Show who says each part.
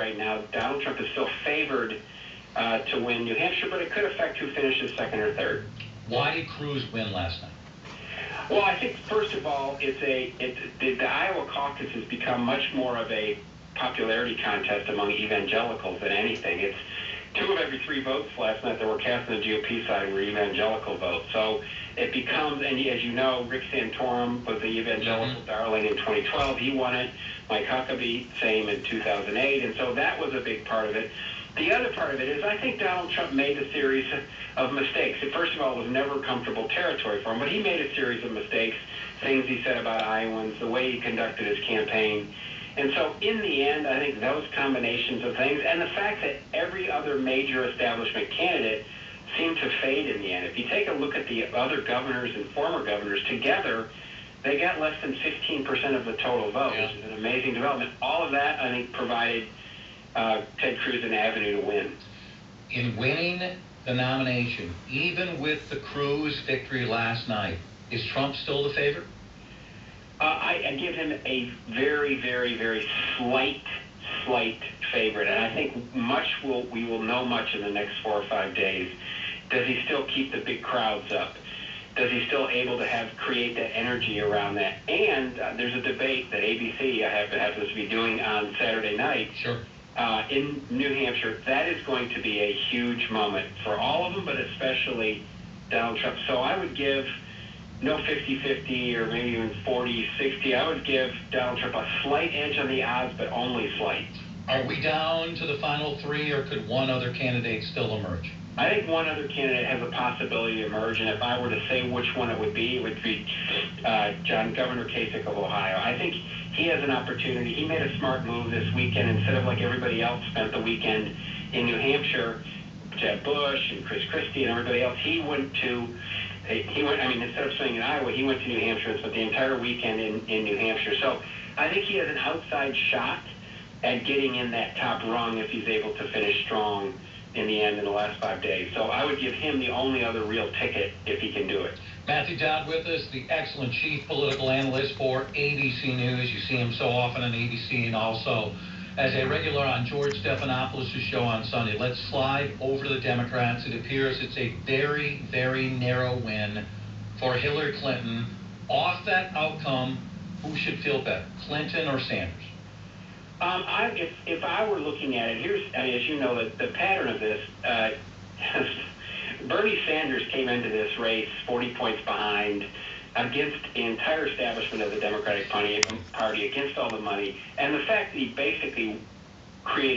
Speaker 1: right now, Donald Trump is still favored to win New Hampshire, but it could affect who finishes second or third.
Speaker 2: Why did Cruz win last night?
Speaker 1: Well, I think, first of all, the Iowa caucus has become much more of a popularity contest among evangelicals than anything. It's 2 of every 3 votes last night that were cast on the GOP side were evangelical votes. So it becomes, and as you know, Rick Santorum was the evangelical darling in 2012. He won it. Mike Huckabee, same in 2008. And so that was a big part of it. The other part of it is I think Donald Trump made a series of mistakes. First of all, it was never comfortable territory for him, but he made a series of mistakes, things he said about Iowans, the way he conducted his campaign. And so in the end, I think those combinations of things, and the fact that every other major establishment candidate seemed to fade in the end. If you take a look at the other governors and former governors together, they got less than 15% of the total vote, which is an amazing development. All of that, I think, provided Ted Cruz an avenue to win.
Speaker 2: In winning the nomination, even with the Cruz victory last night, is Trump still the favorite?
Speaker 1: I give him a very, very, very slight favorite, and I think we will know much in the next 4 or 5 days. Does he still keep the big crowds up? Does he still able to create that energy around that? And there's a debate that ABC happens to be doing on Saturday night.
Speaker 2: Sure.
Speaker 1: In New Hampshire. That is going to be a huge moment for all of them, but especially Donald Trump. So I would give no 50-50 or maybe even 40-60. I would give Donald Trump a slight edge on the odds, but only slight.
Speaker 2: Are we down to the final 3, or could one other candidate still emerge?
Speaker 1: I think one other candidate has a possibility to emerge, and if I were to say which one it would be Governor Kasich of Ohio. I think he has an opportunity. He made a smart move this weekend. Instead of like everybody else spent the weekend in New Hampshire, Jeb Bush and Chris Christie and everybody else, instead of staying in Iowa, he went to New Hampshire and spent the entire weekend in New Hampshire. So I think he has an outside shot at getting in that top rung if he's able to finish strong in the end in the last 5 days. So I would give him the only other real ticket if he can do it.
Speaker 2: Matthew Dowd with us, the excellent chief political analyst for ABC News. You see him so often on ABC and also as a regular on George Stephanopoulos' show on Sunday. Let's slide over to the Democrats. It appears it's a very, very narrow win for Hillary Clinton. Off that outcome, who should feel better, Clinton or Sanders?
Speaker 1: If I were looking at it, as you know, the pattern of this, Bernie Sanders came into this race 40 points behind against the entire establishment of the Democratic Party, against all the money, and the fact that he basically created